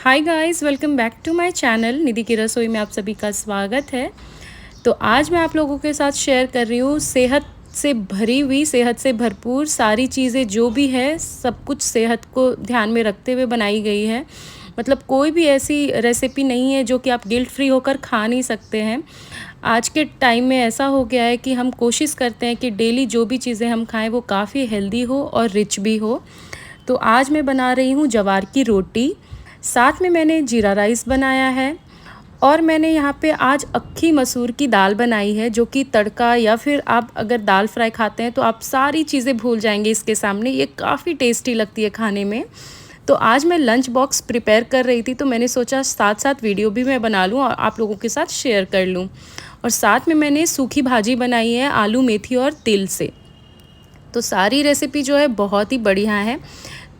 Hi guys, welcome back to my channel Nidhi की रसोई में आप सभी का स्वागत है। तो आज मैं आप लोगों के साथ शेयर कर रही हूँ सेहत से भरी हुई, सेहत से भरपूर सारी चीज़ें जो भी है सब कुछ सेहत को ध्यान में रखते हुए बनाई गई है। मतलब कोई भी ऐसी रेसिपी नहीं है जो कि आप गिल्ट फ्री होकर खा नहीं सकते हैं। आज के टाइम में ऐसा हो गया है कि हम कोशिश करते हैं कि डेली जो भी चीज़ें हम खाएं वो काफ़ी हेल्दी हो और रिच भी हो। तो आज मैं बना रही हूँ ज्वार की रोटी, साथ में मैंने जीरा राइस बनाया है और मैंने यहाँ पे आज अक्खी मसूर की दाल बनाई है, जो कि तड़का या फिर आप अगर दाल फ्राई खाते हैं तो आप सारी चीज़ें भूल जाएंगे इसके सामने। ये काफ़ी टेस्टी लगती है खाने में। तो आज मैं लंच बॉक्स प्रिपेयर कर रही थी तो मैंने सोचा साथ साथ वीडियो भी मैं बना लूँ और आप लोगों के साथ शेयर कर लूँ। और साथ में मैंने सूखी भाजी बनाई है आलू मेथी और तिल से। तो सारी रेसिपी जो है बहुत ही बढ़िया है।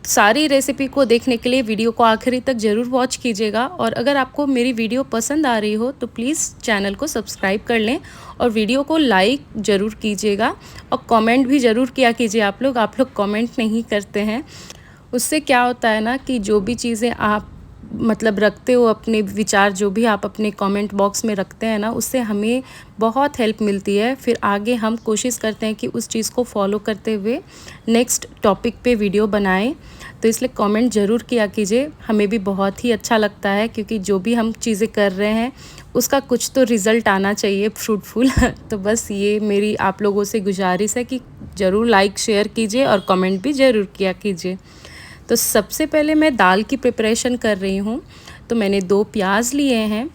सारी रेसिपी को देखने के लिए वीडियो को आखिरी तक ज़रूर वॉच कीजिएगा। और अगर आपको मेरी वीडियो पसंद आ रही हो तो प्लीज़ चैनल को सब्सक्राइब कर लें और वीडियो को लाइक ज़रूर कीजिएगा और कमेंट भी ज़रूर किया कीजिए। आप लोग कमेंट नहीं करते हैं, उससे क्या होता है ना कि जो भी चीज़ें आप मतलब रखते हो, अपने विचार जो भी आप अपने कमेंट बॉक्स में रखते हैं ना, उससे हमें बहुत हेल्प मिलती है। फिर आगे हम कोशिश करते हैं कि उस चीज़ को फॉलो करते हुए नेक्स्ट टॉपिक पे वीडियो बनाएं। तो इसलिए कमेंट ज़रूर किया कीजिए, हमें भी बहुत ही अच्छा लगता है, क्योंकि जो भी हम चीज़ें कर रहे हैं उसका कुछ तो रिज़ल्ट आना चाहिए फ्रूटफुल। तो बस ये मेरी आप लोगों से गुजारिश है कि ज़रूर लाइक शेयर कीजिए और कमेंट भी ज़रूर किया कीजिए। तो सबसे पहले मैं दाल की प्रिपरेशन कर रही हूँ। तो मैंने 2 प्याज लिए हैं,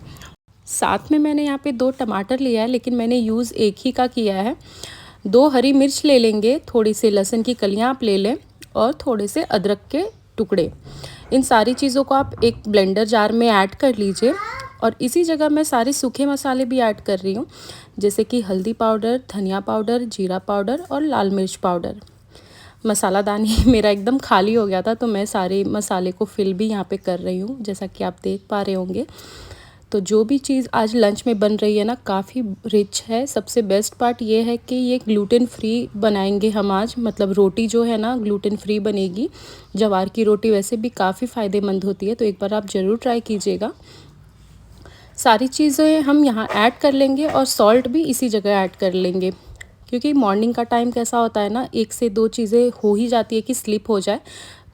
साथ में मैंने यहाँ पे 2 टमाटर लिया है, लेकिन मैंने यूज़ एक ही का किया है। 2 हरी मिर्च ले लेंगे, थोड़ी सी लहसुन की कलियाँ आप ले लें और थोड़े से अदरक के टुकड़े। इन सारी चीज़ों को आप एक ब्लेंडर जार में ऐड कर लीजिए। और इसी जगह मैं सारे सूखे मसाले भी ऐड कर रही हूँ, जैसे कि हल्दी पाउडर, धनिया पाउडर, जीरा पाउडर और लाल मिर्च पाउडर। मसाला दानी मेरा एकदम खाली हो गया था तो मैं सारे मसाले को फिल भी यहाँ पे कर रही हूँ, जैसा कि आप देख पा रहे होंगे। तो जो भी चीज़ आज लंच में बन रही है ना, काफ़ी रिच है। सबसे बेस्ट पार्ट ये है कि ये ग्लूटेन फ्री बनाएंगे हम आज। मतलब रोटी जो है ना ग्लूटेन फ्री बनेगी। ज्वार की रोटी वैसे भी काफ़ी फ़ायदेमंद होती है, तो एक बार आप ज़रूर ट्राई कीजिएगा। सारी चीज़ें हम यहाँ ऐड कर लेंगे और सॉल्ट भी इसी जगह ऐड कर लेंगे, क्योंकि मॉर्निंग का टाइम कैसा होता है ना, 1 से 2 चीज़ें हो ही जाती है कि स्लिप हो जाए।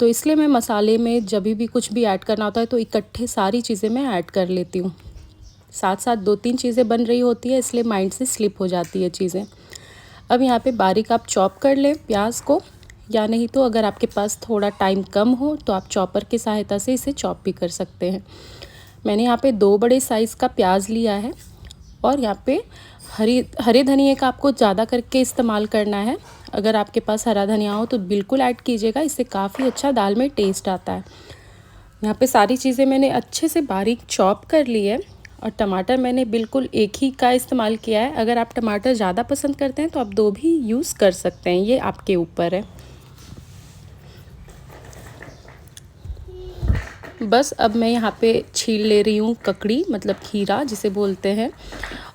तो इसलिए मैं मसाले में जब भी कुछ भी ऐड करना होता है तो इकट्ठे सारी चीज़ें मैं ऐड कर लेती हूँ। साथ साथ 2-3 चीज़ें बन रही होती है, इसलिए माइंड से स्लिप हो जाती है चीज़ें। अब यहाँ पे बारीक आप चॉप कर लें प्याज को, या नहीं तो अगर आपके पास थोड़ा टाइम कम हो तो आप चॉपर की सहायता से इसे चॉप भी कर सकते हैं। मैंने यहाँ पे 2 बड़े साइज़ का प्याज लिया है और यहाँ पे हरे धनिए का आपको ज़्यादा करके इस्तेमाल करना है। अगर आपके पास हरा धनिया हो तो बिल्कुल ऐड कीजिएगा, इससे काफ़ी अच्छा दाल में टेस्ट आता है। यहाँ पे सारी चीज़ें मैंने अच्छे से बारीक चॉप कर ली है। और टमाटर मैंने बिल्कुल एक ही का इस्तेमाल किया है। अगर आप टमाटर ज़्यादा पसंद करते हैं तो आप 2 भी यूज़ कर सकते हैं, ये आपके ऊपर है। बस अब मैं यहाँ पे छील ले रही हूँ ककड़ी, मतलब खीरा जिसे बोलते हैं।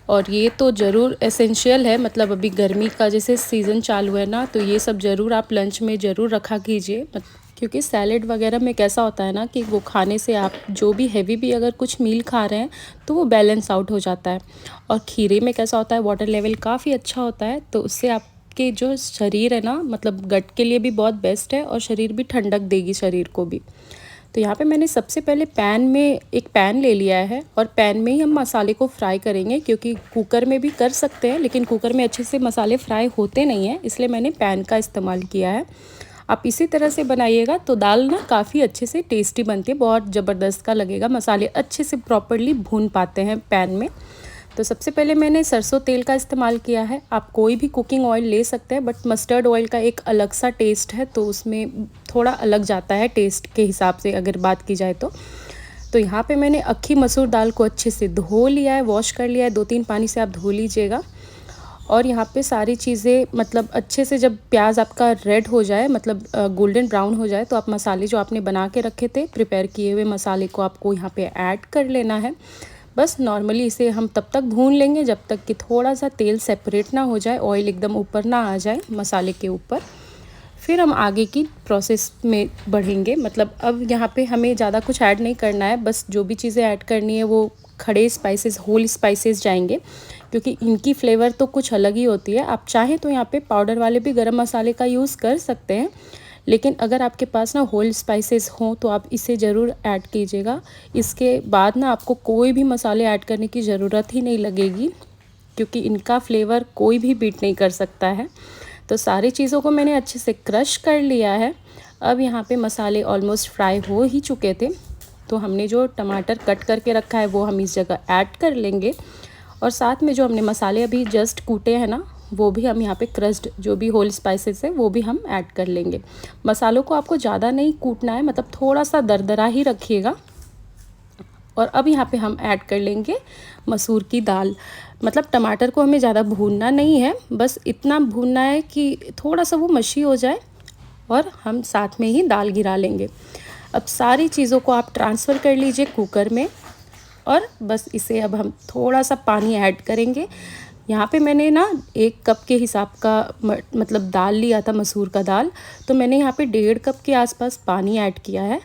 और ये तो ज़रूर एसेंशियल है, मतलब अभी गर्मी का जैसे सीज़न चालू है ना, तो ये सब ज़रूर आप लंच में ज़रूर रखा कीजिए। क्योंकि सैलेड वगैरह में कैसा होता है ना कि वो खाने से आप जो भी हैवी भी अगर कुछ मील खा रहे हैं तो वो बैलेंस आउट हो जाता है। और खीरे में कैसा होता है, वाटर लेवल काफ़ी अच्छा होता है, तो उससे आपके जो शरीर है ना, मतलब गट के लिए भी बहुत बेस्ट है और शरीर भी ठंडक देगी शरीर को भी। तो यहाँ पे मैंने सबसे पहले एक पैन ले लिया है और पैन में ही हम मसाले को फ्राई करेंगे, क्योंकि कुकर में भी कर सकते हैं लेकिन कुकर में अच्छे से मसाले फ्राई होते नहीं हैं, इसलिए मैंने पैन का इस्तेमाल किया है। आप इसी तरह से बनाइएगा तो दाल ना काफ़ी अच्छे से टेस्टी बनती है, बहुत ज़बरदस्त का लगेगा। मसाले अच्छे से प्रॉपरली भून पाते हैं पैन में। तो सबसे पहले मैंने सरसों तेल का इस्तेमाल किया है। आप कोई भी कुकिंग ऑयल ले सकते हैं, बट मस्टर्ड ऑयल का एक अलग सा टेस्ट है, तो उसमें थोड़ा अलग जाता है टेस्ट के हिसाब से अगर बात की जाए तो यहाँ पे मैंने अक्खी मसूर दाल को अच्छे से धो लिया है, वॉश कर लिया है। 2-3 पानी से आप धो लीजिएगा। और यहाँ पे सारी चीज़ें मतलब अच्छे से जब प्याज आपका रेड हो जाए, मतलब गोल्डन ब्राउन हो जाए, तो आप मसाले जो आपने बना के रखे थे, प्रिपेयर किए हुए मसाले को आपको यहाँ पे ऐड कर लेना है। बस नॉर्मली इसे हम तब तक भून लेंगे जब तक कि थोड़ा सा तेल सेपरेट ना हो जाए, ऑयल एकदम ऊपर ना आ जाए मसाले के ऊपर। फिर हम आगे की प्रोसेस में बढ़ेंगे। मतलब अब यहाँ पे हमें ज़्यादा कुछ ऐड नहीं करना है, बस जो भी चीज़ें ऐड करनी है वो खड़े स्पाइसेस, होल स्पाइसेस जाएंगे, क्योंकि इनकी फ्लेवर तो कुछ अलग ही होती है। आप चाहें तो यहाँ पे पाउडर वाले भी गरम मसाले का यूज़ कर सकते हैं, लेकिन अगर आपके पास ना होल स्पाइसेस हों तो आप इसे ज़रूर ऐड कीजिएगा। इसके बाद ना आपको कोई भी मसाले ऐड करने की ज़रूरत ही नहीं लगेगी, क्योंकि इनका फ्लेवर कोई भी बीट नहीं कर सकता है। तो सारी चीज़ों को मैंने अच्छे से क्रश कर लिया है। अब यहाँ पे मसाले ऑलमोस्ट फ्राई हो ही चुके थे, तो हमने जो टमाटर कट करके रखा है वो हम इस जगह ऐड कर लेंगे, और साथ में जो हमने मसाले अभी जस्ट कूटे हैं ना, वो भी हम यहाँ पे क्रश्ड जो भी होल स्पाइसेस है वो भी हम ऐड कर लेंगे। मसालों को आपको ज़्यादा नहीं कूटना है, मतलब थोड़ा सा दरदरा ही रखिएगा। और अब यहाँ पे हम ऐड कर लेंगे मसूर की दाल। मतलब टमाटर को हमें ज़्यादा भूनना नहीं है, बस इतना भूनना है कि थोड़ा सा वो मशी हो जाए, और हम साथ में ही दाल गिरा लेंगे। अब सारी चीज़ों को आप ट्रांसफ़र कर लीजिए कुकर में, और बस इसे अब हम थोड़ा सा पानी ऐड करेंगे। यहाँ पे मैंने ना 1 कप के हिसाब का मतलब दाल लिया था, मसूर का दाल, तो मैंने यहाँ पे 1.5 कप के आसपास पानी ऐड किया है।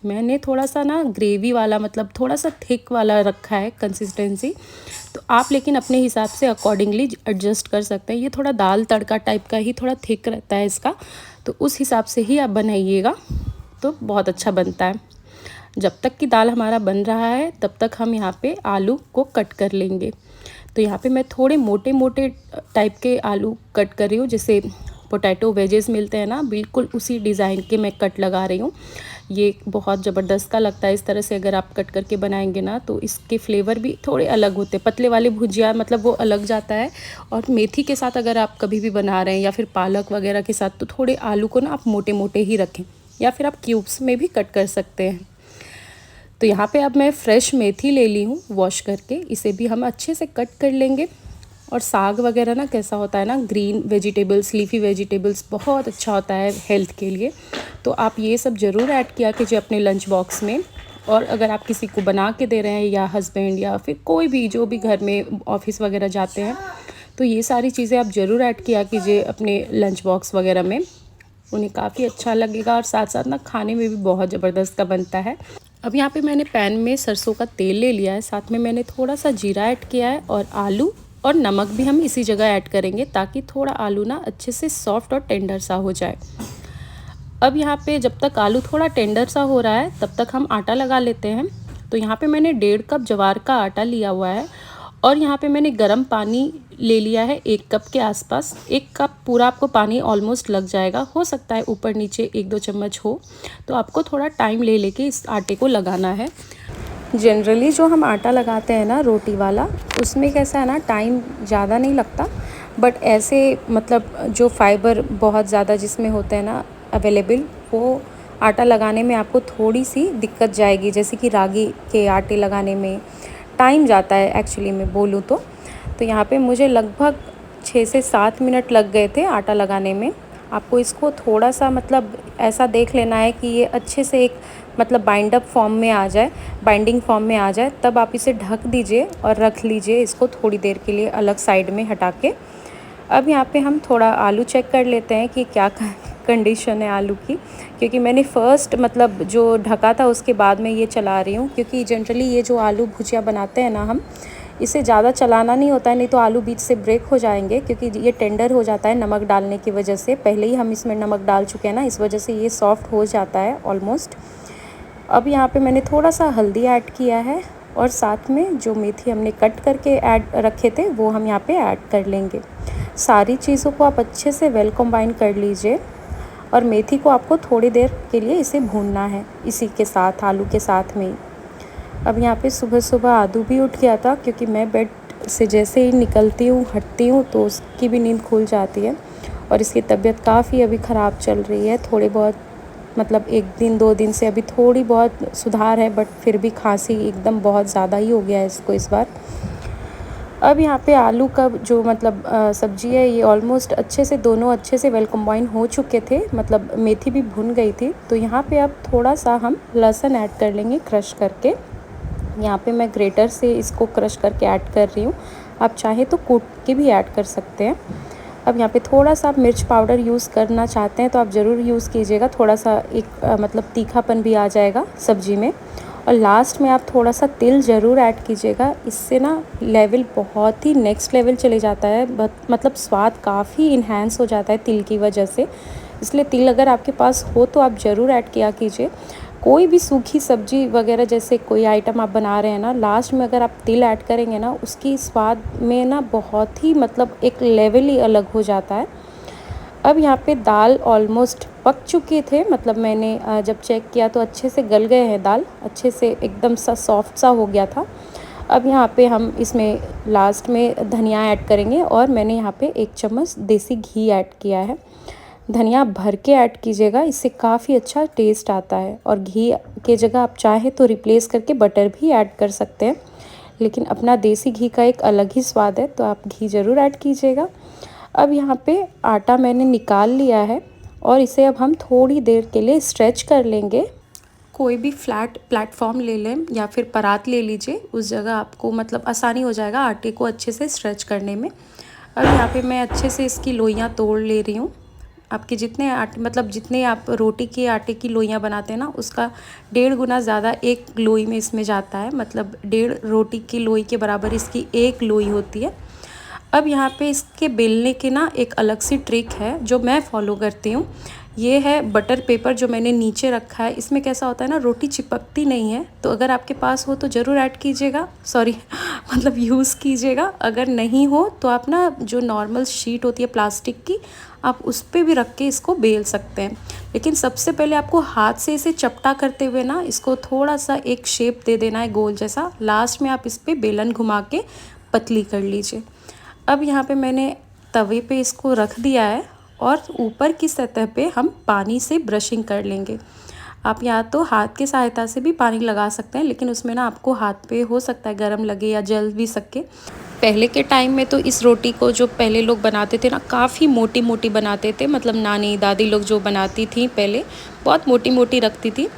मैंने थोड़ा सा ना ग्रेवी वाला, मतलब थोड़ा सा थिक वाला रखा है कंसिस्टेंसी, तो आप लेकिन अपने हिसाब से अकॉर्डिंगली एडजस्ट कर सकते हैं। ये थोड़ा दाल तड़का टाइप का ही थोड़ा थिक रहता है इसका, तो उस हिसाब से ही आप बनाइएगा, तो बहुत अच्छा बनता है। जब तक कि दाल हमारा बन रहा है तब तक हम यहाँ पे आलू को कट कर लेंगे। तो यहाँ पे मैं थोड़े मोटे मोटे टाइप के आलू कट कर रही हूँ, जैसे पोटैटो वेजेस मिलते हैं ना, बिल्कुल उसी डिज़ाइन के मैं कट लगा रही हूँ। ये बहुत ज़बरदस्त का लगता है इस तरह से, अगर आप कट करके बनाएंगे ना तो इसके फ्लेवर भी थोड़े अलग होते हैं। पतले वाले भुजिया मतलब वो अलग जाता है, और मेथी के साथ अगर आप कभी भी बना रहे हैं या फिर पालक वगैरह के साथ, तो थोड़े आलू को ना आप मोटे मोटे ही रखें, या फिर आप क्यूब्स में भी कट कर सकते हैं। तो यहाँ पे अब मैं फ़्रेश मेथी ले ली हूँ वॉश करके, इसे भी हम अच्छे से कट कर लेंगे। और साग वगैरह ना कैसा होता है ना, ग्रीन वेजिटेबल्स, लीफी वेजिटेबल्स बहुत अच्छा होता है हेल्थ के लिए, तो आप ये सब ज़रूर ऐड किया कीजिए अपने लंच बॉक्स में। और अगर आप किसी को बना के दे रहे हैं, या हस्बैंड या फिर कोई भी जो भी घर में ऑफिस वगैरह जाते हैं, तो ये सारी चीज़ें आप ज़रूर ऐड किया कीजिए अपने लंच बॉक्स वगैरह में, उन्हें काफ़ी अच्छा लगेगा, और साथ साथ ना खाने में भी बहुत ज़बरदस्त का बनता है। अब यहाँ पे मैंने पैन में सरसों का तेल ले लिया है, साथ में मैंने थोड़ा सा जीरा ऐड किया है, और आलू और नमक भी हम इसी जगह ऐड करेंगे, ताकि थोड़ा आलू ना अच्छे से सॉफ्ट और टेंडर सा हो जाए। अब यहाँ पे जब तक आलू थोड़ा टेंडर सा हो रहा है तब तक हम आटा लगा लेते हैं। तो यहाँ पे मैंने 1.5 कप ज्वार का आटा लिया हुआ है, और यहाँ पे मैंने गर्म पानी ले लिया है 1 कप के आसपास। 1 कप पूरा आपको पानी ऑलमोस्ट लग जाएगा, हो सकता है ऊपर नीचे 1-2 चम्मच हो, तो आपको थोड़ा टाइम ले लेके इस आटे को लगाना है। जनरली जो हम आटा लगाते हैं ना रोटी वाला, उसमें कैसा है ना, टाइम ज़्यादा नहीं लगता, बट ऐसे मतलब जो फाइबर बहुत ज़्यादा जिसमें होते हैं ना अवेलेबल, वो आटा लगाने में आपको थोड़ी सी दिक्कत जाएगी। जैसे कि रागी के आटे लगाने में टाइम जाता है एक्चुअली में बोलूँ तो यहाँ पे मुझे लगभग 6 से 7 मिनट लग गए थे आटा लगाने में। आपको इसको थोड़ा सा मतलब ऐसा देख लेना है कि ये अच्छे से एक मतलब बाइंडिंग फॉर्म में आ जाए, तब आप इसे ढक दीजिए और रख लीजिए इसको थोड़ी देर के लिए अलग साइड में हटा के। अब यहाँ पे हम थोड़ा आलू चेक कर लेते हैं कि क्या कंडीशन है आलू की, क्योंकि मैंने फ़र्स्ट मतलब जो ढका था उसके बाद में ये चला रही हूँ, क्योंकि जनरली ये जो आलू भुजिया बनाते हैं ना हम, इसे ज़्यादा चलाना नहीं होता है, नहीं तो आलू बीच से ब्रेक हो जाएंगे, क्योंकि ये टेंडर हो जाता है नमक डालने की वजह से। पहले ही हम इसमें नमक डाल चुके हैं ना, इस वजह से ये सॉफ्ट हो जाता है ऑलमोस्ट। अब यहाँ पे मैंने थोड़ा सा हल्दी ऐड किया है, और साथ में जो मेथी हमने कट करके ऐड रखे थे वो हम यहाँ पे ऐड कर लेंगे। सारी चीज़ों को आप अच्छे से वेल कंबाइन कर लीजिए, और मेथी को आपको थोड़ी देर के लिए इसे भूनना है इसी के साथ, आलू के साथ में। अब यहाँ पे सुबह सुबह आदू भी उठ गया था, क्योंकि मैं बेड से जैसे ही निकलती हूँ हटती हूँ तो उसकी भी नींद खुल जाती है, और इसकी तबीयत काफ़ी अभी ख़राब चल रही है। थोड़ी बहुत मतलब 1 दिन 2 दिन से अभी थोड़ी बहुत सुधार है, बट फिर भी खांसी एकदम बहुत ज़्यादा ही हो गया है इसको इस बार। अब यहाँ पे आलू का जो मतलब सब्ज़ी है, ये ऑलमोस्ट अच्छे से दोनों अच्छे से वेल कंबाइन हो चुके थे, मतलब मेथी भी भुन गई थी। तो यहाँ पे अब थोड़ा सा हम लहसुन ऐड कर लेंगे क्रश करके। यहाँ पे मैं ग्रेटर से इसको क्रश करके ऐड कर रही हूँ, आप चाहे तो कूट के भी ऐड कर सकते हैं। अब यहाँ पे थोड़ा सा आप मिर्च पाउडर यूज़ करना चाहते हैं तो आप ज़रूर यूज़ कीजिएगा, थोड़ा सा एक मतलब तीखापन भी आ जाएगा सब्ज़ी में। और लास्ट में आप थोड़ा सा तिल ज़रूर ऐड कीजिएगा, इससे ना लेवल बहुत ही नेक्स्ट लेवल चले जाता है, मतलब स्वाद काफ़ी इन्हेंस हो जाता है तिल की वजह से। इसलिए तिल अगर आपके पास हो तो आप ज़रूर ऐड किया कीजिए। कोई भी सूखी सब्ज़ी वगैरह जैसे कोई आइटम आप बना रहे हैं ना, लास्ट में अगर आप तिल ऐड करेंगे ना, उसकी स्वाद में ना बहुत ही मतलब एक लेवल ही अलग हो जाता है। अब यहाँ पे दाल ऑलमोस्ट पक चुके थे, मतलब मैंने जब चेक किया तो अच्छे से गल गए हैं दाल, अच्छे से एकदम सा सॉफ्ट सा हो गया था। अब यहाँ पे हम इसमें लास्ट में धनिया ऐड करेंगे और मैंने यहाँ पे 1 चम्मच देसी घी ऐड किया है। धनिया भर के ऐड कीजिएगा, इससे काफ़ी अच्छा टेस्ट आता है। और घी के जगह आप चाहे तो रिप्लेस करके बटर भी ऐड कर सकते हैं, लेकिन अपना देसी घी का एक अलग ही स्वाद है, तो आप घी ज़रूर ऐड कीजिएगा। अब यहाँ पे आटा मैंने निकाल लिया है और इसे अब हम थोड़ी देर के लिए स्ट्रेच कर लेंगे। कोई भी फ्लैट प्लेटफॉर्म ले लें या फिर परात ले लीजिए, उस जगह आपको मतलब आसानी हो जाएगा आटे को अच्छे से स्ट्रेच करने में। अब यहाँ पे मैं अच्छे से इसकी लोइयाँ तोड़ ले रही हूँ। आपके जितने आटे मतलब जितने आप रोटी के आटे की लोइयाँ बनाते हैं ना, उसका 1.5 गुना ज़्यादा एक लोई में इसमें जाता है, मतलब 1.5 रोटी की लोई के बराबर इसकी एक लोई होती है। अब यहाँ पे इसके बेलने के ना एक अलग सी ट्रिक है जो मैं फॉलो करती हूँ। ये है बटर पेपर जो मैंने नीचे रखा है। इसमें कैसा होता है ना, रोटी चिपकती नहीं है, तो अगर आपके पास हो तो ज़रूर ऐड कीजिएगा, सॉरी मतलब यूज़ कीजिएगा। अगर नहीं हो तो आप ना जो नॉर्मल शीट होती है प्लास्टिक की, आप उस पर भी रख के इसको बेल सकते हैं। लेकिन सबसे पहले आपको हाथ से इसे चपटा करते हुए ना इसको थोड़ा सा एक शेप दे देना है गोल जैसा। लास्ट में आप इस पर बेलन घुमा के पतली कर लीजिए। अब यहाँ पे मैंने तवे पे इसको रख दिया है और ऊपर की सतह पे हम पानी से ब्रशिंग कर लेंगे। आप या तो हाथ की सहायता से भी पानी लगा सकते हैं, लेकिन उसमें ना आपको हाथ पे हो सकता है गरम लगे या जल भी सके। पहले के टाइम में तो इस रोटी को जो पहले लोग बनाते थे ना, काफ़ी मोटी मोटी बनाते थे, मतलब नानी दादी लोग जो बनाती थी पहले बहुत मोटी मोटी रखती थी।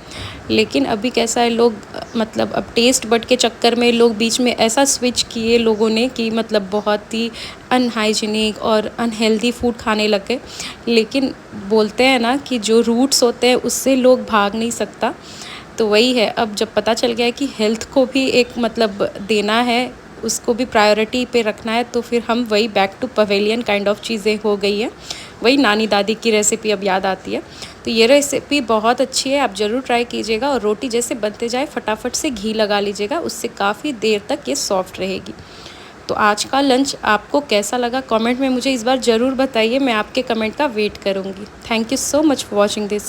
लेकिन अभी कैसा है, लोग मतलब अब टेस्ट बट के चक्कर में लोग बीच में ऐसा स्विच किए लोगों ने कि मतलब बहुत ही अनहाइजीनिक और अनहेल्दी फूड खाने लग गए। लेकिन बोलते हैं ना कि जो रूट्स होते हैं उससे लोग भाग नहीं सकता, तो वही है। अब जब पता चल गया है कि हेल्थ को भी एक मतलब देना है, उसको भी प्रायोरिटी पे रखना है, तो फिर हम वही back to pavilion kind of चीज़ें हो गई है। वही नानी दादी की रेसिपी अब याद आती है। तो ये रेसिपी बहुत अच्छी है, आप ज़रूर ट्राई कीजिएगा। और रोटी जैसे बनते जाए फटाफट से घी लगा लीजिएगा, उससे काफ़ी देर तक ये सॉफ्ट रहेगी। तो आज का लंच आपको कैसा लगा कमेंट में मुझे इस बार ज़रूर बताइए, मैं आपके कमेंट का वेट करूँगी। Thank you so much for watching this.